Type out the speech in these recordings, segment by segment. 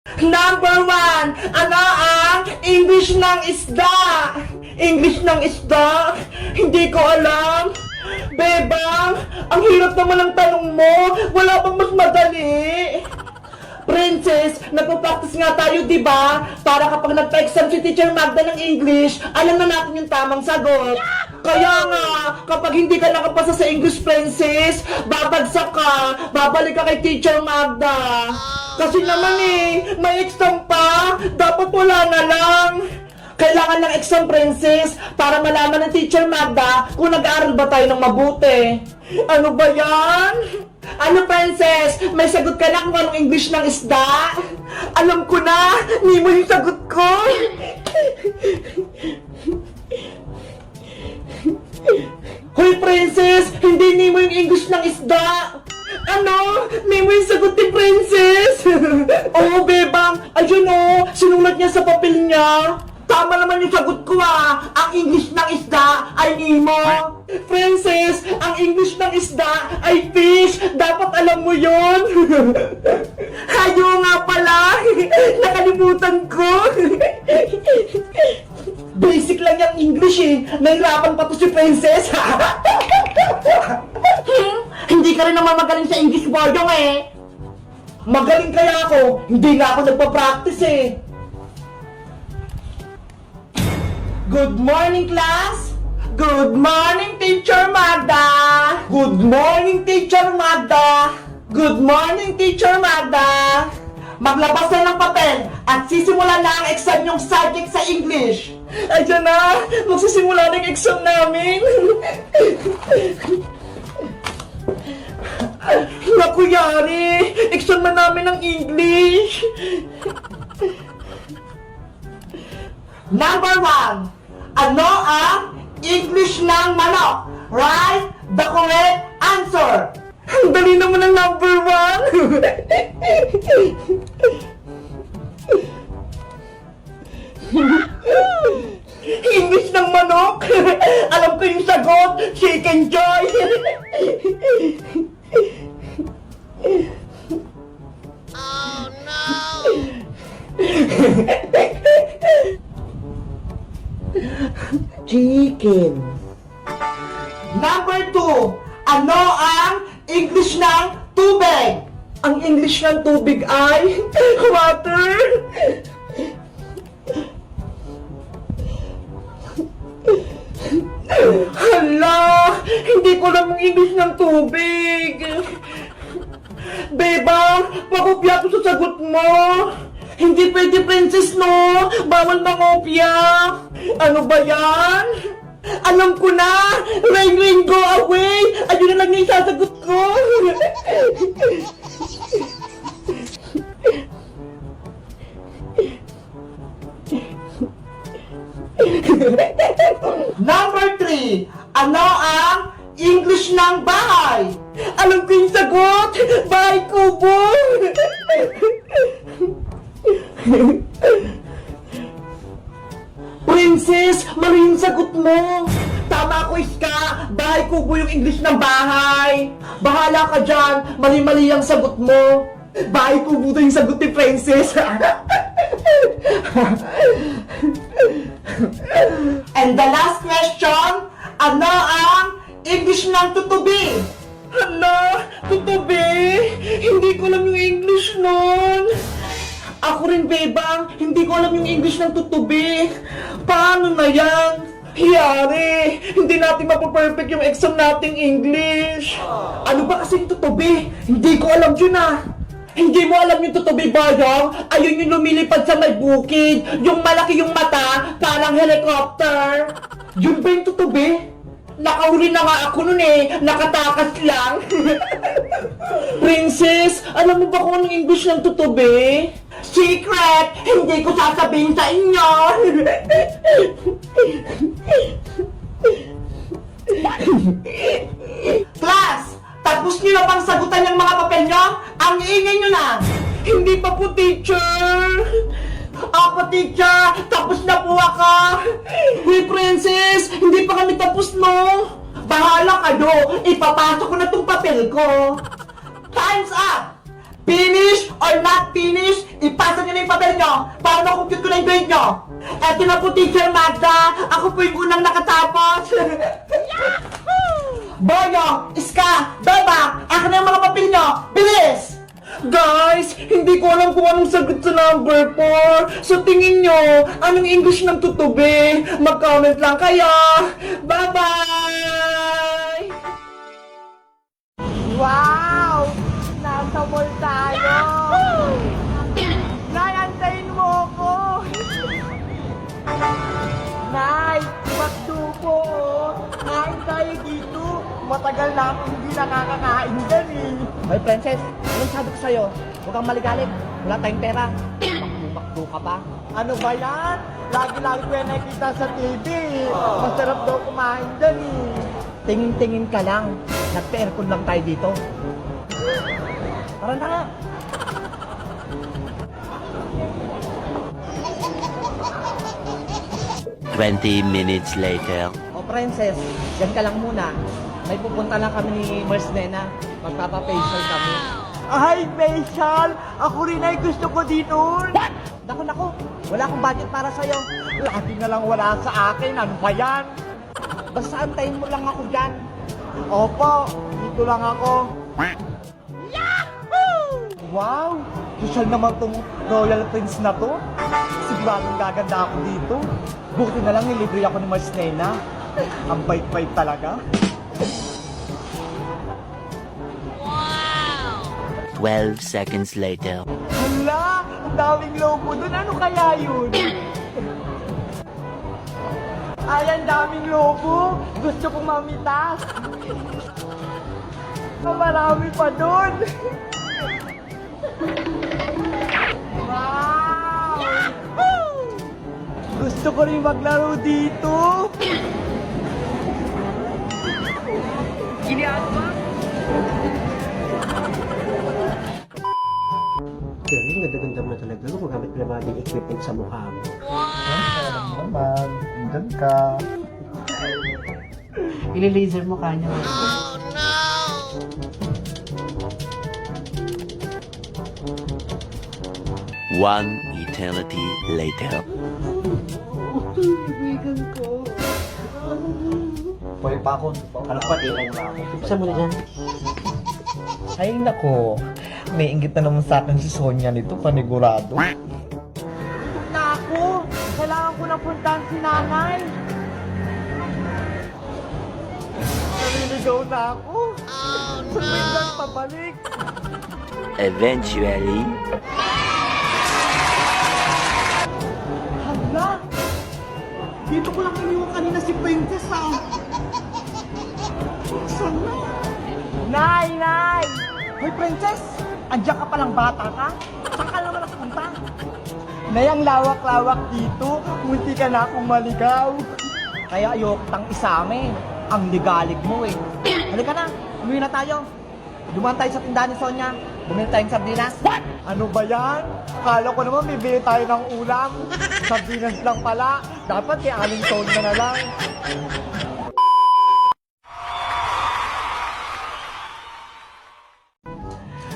Number one, ano ang English ng isda? English ng isda? Hindi ko alam. Bebang, ang hirap naman ng tanong mo. Wala bang mas madali? Princess, nagpa-practice nga tayo, di ba? Para kapag nagpa-exam si Teacher Magda ng English, alam na natin yung tamang sagot. Kaya nga, kapag hindi ka nakapasa sa English, Princess, babagsak ka, babalik ka kay Teacher Magda. Kasi naman may exam pa, dapat wala na lang. Kailangan ng exam, Princess, para malaman ng Teacher Magda kung nag-aaral ba tayo ng mabuti. Ano ba yan? Ano, Princess? May sagot ka na kung anong English ng isda? Alam ko na! Nemo yung sagot ko! Hoy, Princess! Hindi Nemo yung English ng isda! Ano? Nemo yung sagot ni Princess! Oo, Bebang! Ayun sinulat niya sa papel niya! Tama naman yung sagot ko Ang English ng isda ay Nemo. Princess, ang English ng isda ay fish. Dapat alam mo yun. Hayo nga pala. Nakalimutan ko. Basic lang yung English Nahirapan pa to si Princess. Hindi ka rin naman magaling sa English Boyong Magaling kaya ako. Hindi nga ako nagpa-practice Good morning, class! Good morning, Teacher Magda! Good morning, Teacher Magda! Good morning, Teacher Magda! Maglabas na ng papel at sisimulan na ang exam yung subject sa English. Ayan na! Magsisimula na yung exam namin! Naku, yari! Exam na namin ng English! Number one, ano ang English ng manok? Write the correct answer. Ang dali naman ng number one. English ng manok? Alam ko yung sagot. Chicken Joy. Oh no! Chicken. Number two, ano ang English ng tubig? Ang English ng tubig ay water. Hala, hindi ko alam ang English ng tubig. Bebang, pakopya ko sa sagot mo. Hindi pwede, Princess, no? Bawal mangopya. Ano ba yan? Alam ko na! Rain, rain, go away! Ayun na lang yung isasagot ko! Number 3. Ano ang English ng bahay? Alam ko yung sagot! Bahay kubo! Princess, mali yung sagot mo. Tama ko, Iska. Bahay kubo yung English ng bahay. Bahala ka dyan. Mali-mali ang sagot mo. Bahay kubo to yung sagot ni Princess. And the last question, ano ang English ng tutubi? Hala, tutubi? Hindi ko alam yung English nun. Ako rin, Bebang, hindi ko alam yung English ng tutubi. Paano na yan? Hiyari, hindi natin mapaperfect yung exam nating English. Ano ba kasi yung tutubi? Hindi ko alam yun Hindi mo alam yung tutubi, Bayang? Ayun yung lumilipad sa may bukid. Yung malaki yung mata, parang helicopter. Yun ba yung tutubi? Nakahuli na nga ako nun nakatakas lang. Princess, alam mo ba kung anong English ng tutubi? Secret! Hindi ko sasabihin sa inyo! Class! Tapos niyo na bang sagutan yung mga papel nyo? Ang iingay nyo na! Hindi pa po, teacher! Ako, teacher! Tapos na po ako! Hey, Princess! Hindi pa kami tapos, no? Bahala kayo! Ipapasok ko na tong papel ko! Time's up! Finish or not finish, ipasa niyo na yung papel niyo para makompute ko na yung grade niyo. Eto na po, Teacher Magda. Ako po yung unang nakatapos. Boyo, Iska, Beba, akin na yung mga papel niyo. Bilis! Guys, hindi ko alam kung anong sagot sa number 4. So tingin nyo, anong English ng tutubi? Mag-comment lang kayo. Bye-bye! Wow! Nasa mall tayo! Nay, antayin mo ako! Nay, McDo po! Kain tayo dito! Matagal na akong hindi nakakakain dyan eh! Hoy, Princess, anong sabi ko sa'yo? Huwag kang maligalig. Wala tayong pera. Makdo ka pa. Ano ba yan? Lagi-lagi ko yan nakikita sa TV. Masarap daw kumain dyan eh. Tingin-tingin ka lang. Nagpa-aircon lang tayo dito. Tara na! 20 minutes later. O Princess, dyan ka lang muna. May pupunta lang kami ni Mars Nena. Magpapa-facial kami. Ay, facial! Ako rin ay gusto ko din nun! Naku, wala akong budget para sa'yo. Lagi na lang wala sa akin. Ano ba yan? Basta antayin mo lang ako dyan. Opo, dito lang ako. Wow! Social naman tong Royal Prince na to. Siguradong gaganda ako dito. Buti na lang nilibre ako ni Mars Nena. Ang bait-bait talaga. 12 seconds later. Hala! Ang daming logo dun. Ano kaya yun? Ay, ang daming logo. Gusto kong mamitas. Marami pa dun. Wow! Gusto ko rin maglaro dito. Pero yung ganda-ganda mo na talaga, gumagamit na mga equipment sa mukha mo. Naman, dyan ka. Ili-laser mo kanya. Oh no! One eternity later. Pwede pa ako. Alam pa, tingnan mo ako. Saan mo na dyan? Ay, nako. May inggit na naman sa akin si Sonia nito, panigurado. Naku! Kailangan ko na puntahan si nanay. Naliligaw na ako. Oh Sabihin no! lang pabalik. Eventually, Hala! Dito ko lang iniwan kanina si Princess, ah. Saan na? Nay! Nay! Hoy, Princess! Andiyan ka palang bata ka? Saan ka naman nakapunta? Nay, ang lawak-lawak dito. Munti ka na akong maligaw. Kaya ayok tang isame. Ang ligalig mo eh. Halika na, umuwi na tayo. Dumaan tayo sa tindahan ni Sonia. Bumili tayong sardinas. What? Ano ba yan? Akala ko naman bibili tayo ng ulam. Sardinas lang pala. Dapat kay Aling Sonia na lang.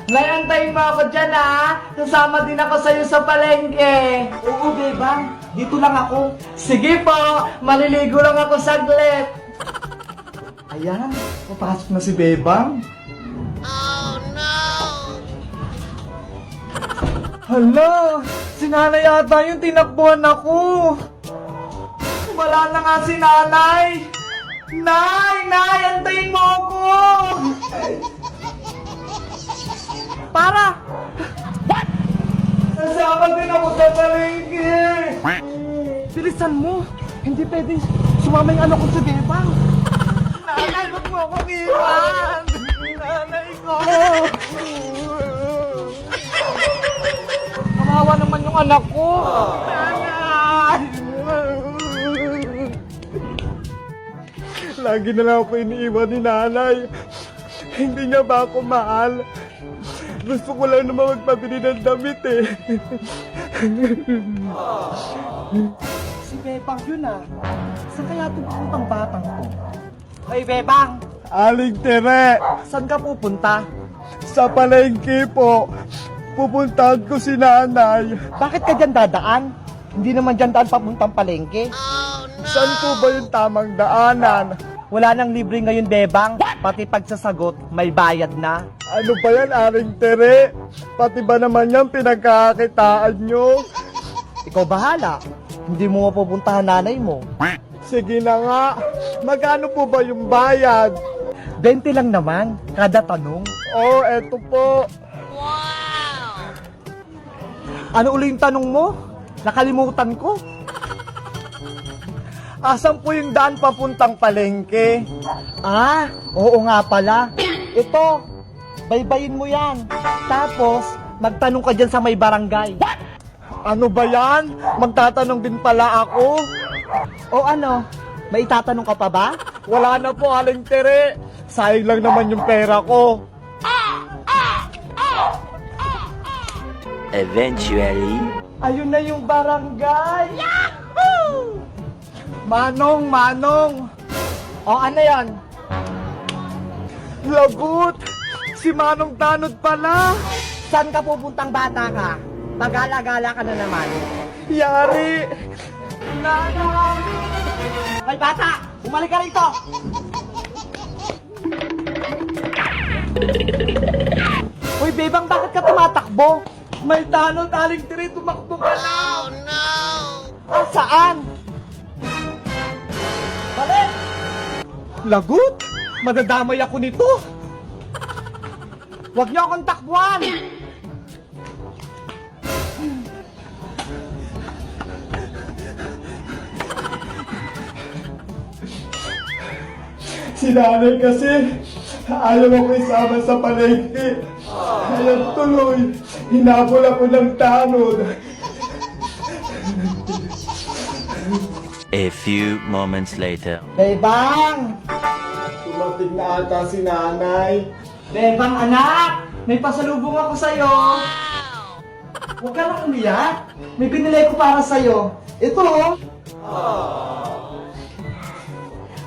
Nayantayin mo ako dyan, ha? Sasama din ako sa'yo sa palengke. Oo, Bebang. Dito lang ako. Sige po. Maliligo lang ako saglit. Ayan. Papasok na si Bebang. Oh no! Hala! Si nanay yata yung tinakbuhan ako. Wala na nga si nanay. Nay! Nay! Antayin mo ako! Para! What? Nasama din ako sa palengke! Bilisan mo! Hindi pwede sumama yung anak ko sa Bebang! Nanay, wag mo akong iwan! Nanay ko! Kawawa naman yung anak ko! Nanay! Lagi na lang ako iniiwan ni nanay. Hindi niya ba ako mahal? Gusto ko lang naman magpabili ng damit eh. Si Bebang yun ah. Saan kaya pupuntang batang to? Hoy Bebang! Aling Tere! Saan ka pupunta? Sa palengke po. Pupuntahan ko si nanay. Bakit ka dyan dadaan? Hindi naman dyan daan papuntang palengke. Oh no! Saan po ba yung tamang daanan? Wala nang libre ngayon, Bebang. Pati pagsasagot, may bayad na. Ano ba yan, Aring Tere? Pati ba naman yan pinagkakakitaan nyo? Ikaw bahala. Hindi mo mapupuntahan nanay mo. Sige na nga. Magkano po ba yung bayad? 20 lang naman, kada tanong. Oh, eto po. Wow! Ano uli yung tanong mo? Nakalimutan ko. Asan po yung daan papuntang palengke? Ah, oo nga pala. Ito, baybayin mo yan. Tapos, magtanong ka dyan sa may barangay. Ano ba yan? Magtatanong din pala ako. O ano, may itatanong ka pa ba? Wala na po, Aling Tere. Sayang lang naman yung pera ko. Eventually, Ayun na yung barangay! Yahoo! Manong, Manong! O ano yan? Lagot! Si Manong Tanod pala! Saan ka pupuntang bata ka? Pagala-gala ka na naman. Yari! Nanay! Ay bata! Bumalik ka rito! Uy, Bebang, bakit ka tumatakbo? May tanong, Aling Tere, tumakbo ka na! Oh no! Ah, saan? Balik! Lagot! Madadamay ako nito! Huwag niyo akong takbuhan! Si nanay kasi ayaw ako isama sa palengke. Kaya tuloy, hinabol ako ng tanod. a few moments later. Bebang! Tumating na ata si nanay. Bebang anak! May pasalubong ako sa'yo. Huwag ka lang umiyak. May binili ko para sa'yo. Ito oh.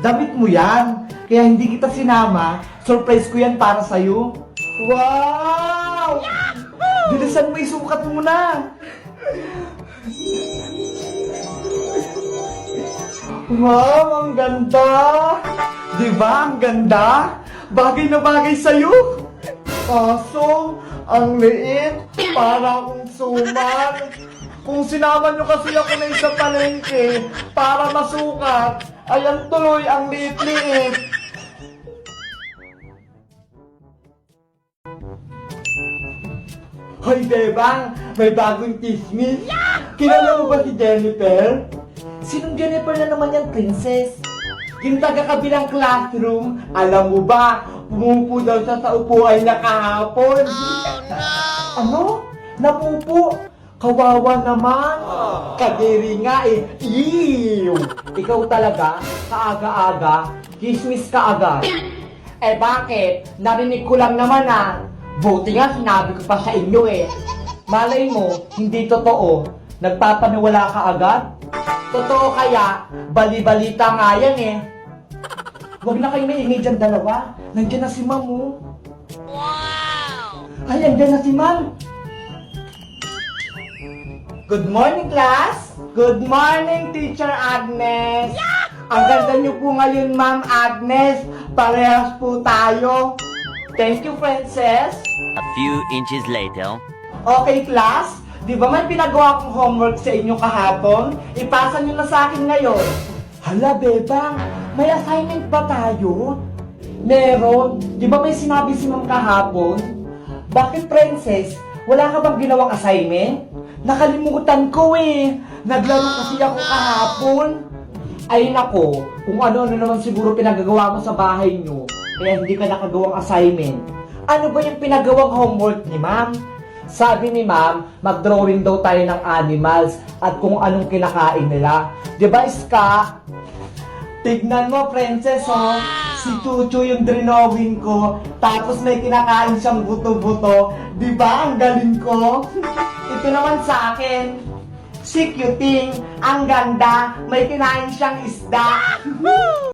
Damit mo yan. Kaya hindi kita sinama. Surprise ko yan para sa'yo. Wow! Bilisan mo, isukat mo na. Wow, ang ganda! Di ba, ang ganda? Bagay na bagay sa'yo. Kaso, ang liit, para akong suman. Kung sinama nyo kasi ako na isa palengke para masukat, ayan tuloy ang liit-liit. Hoy, Bebang! May bagong chismis! Kilala mo ba si Jennifer? Sinong Jennifer na naman yan, princess? Yung taga-kabilang classroom, alam mo ba, pumupo daw siya sa upuan na kahapon. Oh no! Ano? Napupo? Kawawa naman. Kadiri nga eh. Ew! Ikaw talaga, kaaga-aga, chismis ka agad. Eh bakit? Narinig ko lang naman ah. Buti nga sinabi ko pa sa inyo eh. Malay mo, hindi totoo. Nagpapaniwala ka agad? Totoo kaya, bali-balita nga yan eh. Huwag na kayo maingay dyan dalawa. Nandiyan na si Ma'am oh. Wow! Ay, andyan na si Ma'am. Good morning, class! Good morning, Teacher Agnes! Ang ganda niyo po ngayon, Ma'am Agnes. Parehas po tayo. Thank you, Princess. A few inches later. Okay, class? Di ba may pinagawa kong homework sa inyo kahapon? Ipasa nyo na sa akin ngayon. Hala, Bebang, may assignment ba tayo? Meron. Di ba may sinabi si Ma'am kahapon? Bakit, Princess? Wala ka bang ginawang assignment? Nakalimutan ko eh. Naglaro kasi ako kahapon. Ay nako, kung ano-ano naman siguro pinagagawa mo sa bahay nyo, kaya hindi ka nakagawang assignment. Ano ba yung pinagawang homework ni Ma'am? Sabi ni Ma'am, mag-drawing daw tayo ng animals at kung anong kinakain nila. Diba, Ska? Tignan mo, Princess, oh. Si Chuchu yung drawing ko. Tapos may kinakain siyang buto-buto. Diba, ang galing ko? Ito naman sa akin. Si Cuting, ang ganda. May kinain siyang isda.